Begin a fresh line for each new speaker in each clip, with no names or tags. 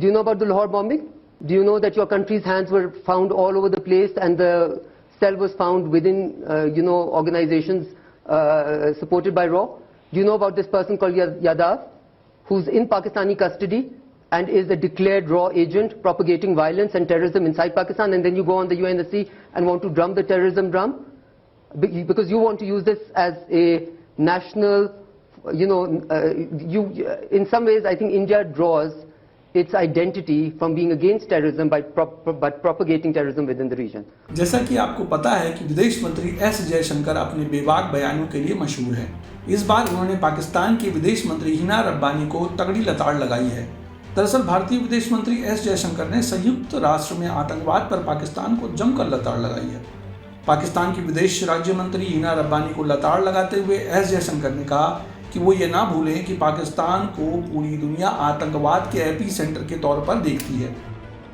Do you know about the Lahore bombing? Do you know that your country's hands were found all over the place and the cell was found within, organizations supported by RAW? Do you know about this person called Yadav, who's in Pakistani custody and is a declared RAW agent propagating violence and terrorism inside Pakistan, and then you go on the UNSC and want to drum the terrorism drum? Because you want to use this as a national, in some ways I think India draws its identity from being against terrorism by propagating terrorism within the region.
जैसा कि आपको पता है कि विदेश मंत्री S Jaishankar अपने बेबाक बयानों के लिए मशहूर हैं। इस बार उन्होंने पाकिस्तान की विदेश मंत्री हिना रब्बानी को तगड़ी लताड़ लगाई है। दरअसल भारतीय विदेश मंत्री एस जयशंकर ने संयुक्त राष्ट्र में आतंकवाद पर पाकिस्तान को जमकर लताड़ लगाई है। पाकिस्तान की विदेश राज्य मंत्री हिना रब्बानी को लताड़ लगाते हुए एस जयशंकर ने कहा कि वो ये ना भूलें कि पाकिस्तान को पूरी दुनिया आतंकवाद के एपी सेंटर के तौर पर देखती है।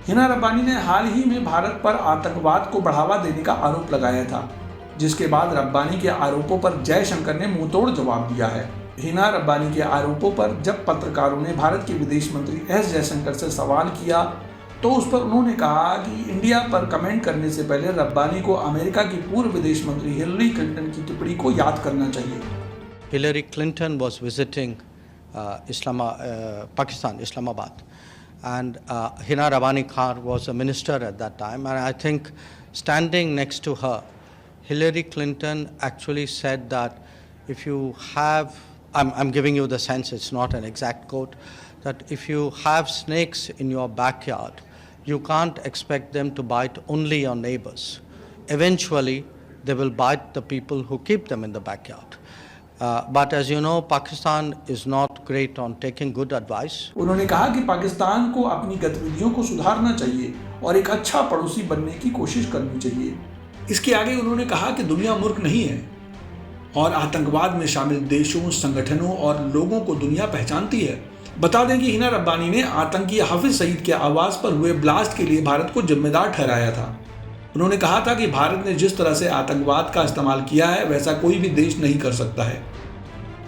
हिना रब्बानी ने हाल ही में भारत पर आतंकवाद को बढ़ावा देने का आरोप लगाया था, जिसके बाद रब्बानी के आरोपों पर जयशंकर ने मुंहतोड़ जवाब दिया है। हिना रब्बानी के आरोपों पर जब पत्रकारों ने भारत के विदेश मंत्री एस जयशंकर से सवाल किया तो उस पर उन्होंने कहा कि इंडिया पर कमेंट करने से पहले रब्बानी को अमेरिका की पूर्व विदेश मंत्री हिलरी क्लिंटन की टिप्पणी को याद करना चाहिए।
Hillary Clinton was visiting Pakistan, Islamabad, and Hina Rabbani Khan was a minister at that time, and I think standing next to her, Hillary Clinton actually said that if you have, I'm giving you the sense, it's not an exact quote, that if you have snakes in your backyard, you can't expect them to bite only your neighbors. Eventually, they will bite the people who keep them in the backyard. But as you know, Pakistan is not great on taking good advice.
उन्होंने कहा कि पाकिस्तान को अपनी गतिविधियों को सुधारना चाहिए और एक अच्छा पड़ोसी बनने की कोशिश करनी चाहिए। इसके आगे उन्होंने कहा कि दुनिया मूर्ख नहीं है और आतंकवाद में शामिल देशों, संगठनों और लोगों को दुनिया पहचानती है। बता दें कि हिना रब्बानी ने आतंकी हाफिज सईद के आवास पर हुए ब्लास्ट के लिए भारत को जिम्मेदार ठहराया था। उन्होंने कहा था कि भारत ने जिस तरह से आतंकवाद का इस्तेमाल किया है वैसा कोई भी देश नहीं कर सकता है,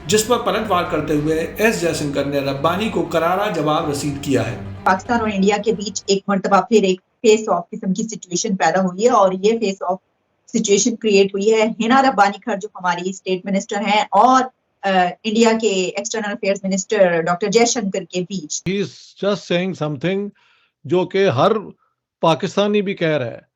जिस पर पलटवार करते हुए एस जयशंकर ने रब्बानी को करारा जवाब रसीद किया है।
पाकिस्तान और इंडिया के बीच एक मर्तबा फिर एक फेस ऑफ किस्म की सिचुएशन पैदा हुई है और ये फेस ऑफ सिचुएशन क्रिएट हुई है हिना रब्बानी खर जो हमारी स्टेट मिनिस्टर हैं और इंडिया के external affairs minister doctor Jaishankar के बीच।
He is just saying something जो कि हर पाकिस्तानी भी कह रहा है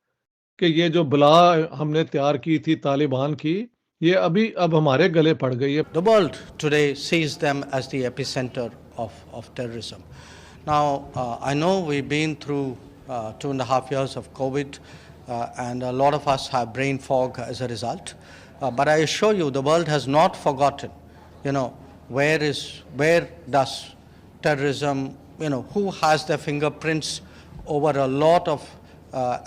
कि ये जो बला हमने तैयार की थी तालिबान की, ये अब हमारे गले पड़ गई है।
The world today sees them as the epicenter of terrorism. Now, I know we've been through 2.5 years of COVID, and a lot of us have brain fog as a result. But I assure you, the world has not forgotten, where does terrorism, who has their fingerprints over a lot of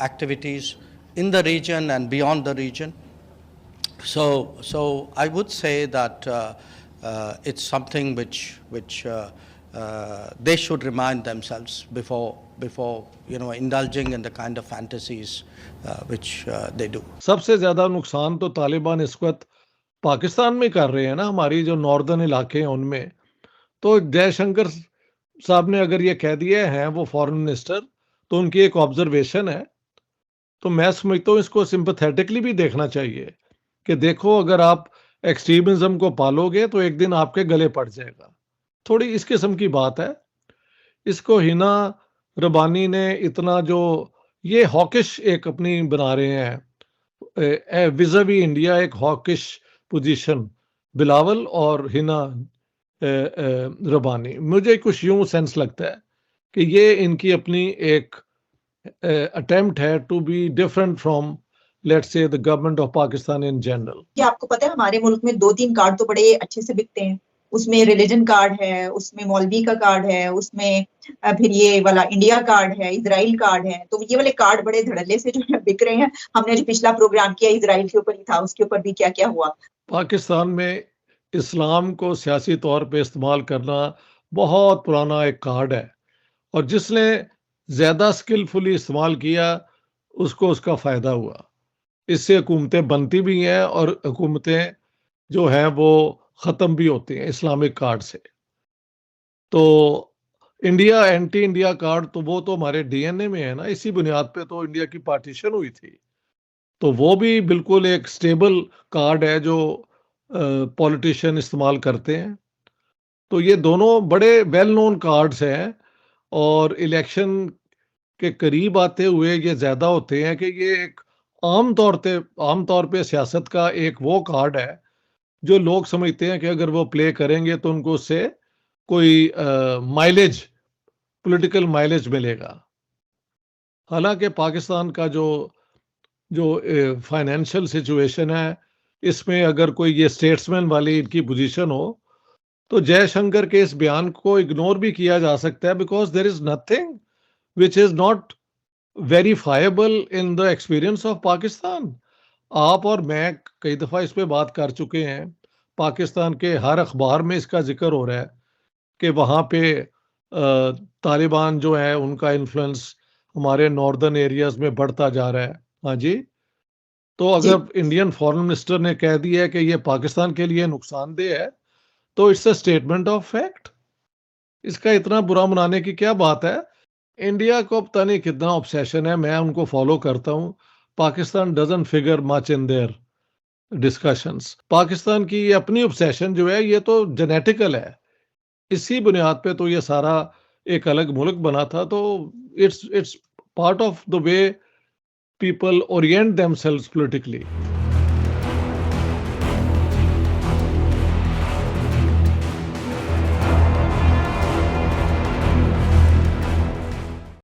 activities in the region and beyond the region. So I would say that it's something which they should remind themselves before indulging in the kind of fantasies which they do.
सबसे ज्यादा नुकसान तो तालिबान इस वक्त पाकिस्तान में कर रहे हैं ना, हमारी जो नॉर्दर्न इलाके हैं उनमें। तो जयशंकर साहब ने अगर ये कह दिए हैं वो फॉरेन मिनिस्टर, तो उनकी एक ऑब्जर्वेशन है। तो मैं समझता हूँ इसको सिंपैथेटिकली भी देखना चाहिए कि देखो अगर आप एक्सट्रीमिज्म को पालोगे तो एक दिन आपके गले पड़ जाएगा। थोड़ी इस किस्म की बात है। इसको हिना रब्बानी ने इतना जो ये हॉकिश एक अपनी बना रहे हैं विज़ावी इंडिया, एक हॉकिश पोजीशन बिलावल और हिना रब्बानी। मुझे कुछ यूं सेंस लगता है कि ये इनकी अपनी एक अटेम्प्ट है to be different from let's say the government of Pakistan in general.
क्या आपको पता है हमारे मुल्क में 2-3 कार्ड तो बड़े अच्छे से बिकते हैं। उसमें रिलीजन कार्ड है, उसमें मौलवी का कार्ड है, उसमें फिर ये वाला इंडिया कार्ड है, इजराइल कार्ड है। तो ये वाले कार्ड बड़े धड़ल्ले से जो है बिक रहे हैं। हमने जो पिछला प्रोग्राम किया इजराइल के ऊपर ही था, उसके ऊपर भी क्या क्या हुआ।
पाकिस्तान में इस्लाम को सियासी तौर पे इस्तेमाल करना बहुत पुराना एक कार्ड है और जिसने ज्यादा स्किलफुली इस्तेमाल किया उसको उसका फायदा हुआ। इससे हुकूमतें बनती भी हैं और हुकूमतें जो हैं वो ख़त्म भी होती हैं इस्लामिक कार्ड से। तो इंडिया एंटी इंडिया कार्ड तो वो तो हमारे डीएनए में है ना, इसी बुनियाद पे तो इंडिया की पार्टीशन हुई थी। तो वो भी बिल्कुल एक स्टेबल कार्ड है जो पॉलिटिशियन इस्तेमाल करते हैं। तो ये दोनों बड़े वेल नोन कार्ड्स हैं और इलेक्शन के करीब आते हुए ये ज़्यादा होते हैं कि ये एक आम तौर पे सियासत का एक वो कार्ड है जो लोग समझते हैं कि अगर वो प्ले करेंगे तो उनको उससे कोई माइलेज, पॉलिटिकल माइलेज मिलेगा। हालांकि पाकिस्तान का जो जो फाइनेंशियल सिचुएशन है, इसमें अगर कोई ये स्टेट्समैन वाली इनकी पोजीशन हो तो जयशंकर के इस बयान को इग्नोर भी किया जा सकता है, because there is nothing which is not verifiable in the experience of Pakistan. आप और मैं कई दफा इस पे बात कर चुके हैं, पाकिस्तान के हर अखबार में इसका जिक्र हो रहा है कि वहाँ पे तालिबान जो है उनका इन्फ्लुएंस हमारे नॉर्दर्न एरियाज में बढ़ता जा रहा है। हाँ जी, तो
जी
अगर इंडियन फॉरेन मिनिस्टर ने कह दिया है कि ये पाकिस्तान के लिए नुकसानदेह है तो it's a statement of fact. इसका इतना बुरा मनाने की क्या बात है? इंडिया को पता नहीं कितना ऑब्सेशन है, मैं उनको फॉलो करता हूँ। Pakistan doesn't figure much in their discussions. Pakistan की ये अपनी ऑब्सेशन जो है ये तो जेनेटिकल है, इसी बुनियाद पे तो ये सारा एक अलग मुल्क बना था। तो it's part of the way people orient themselves politically.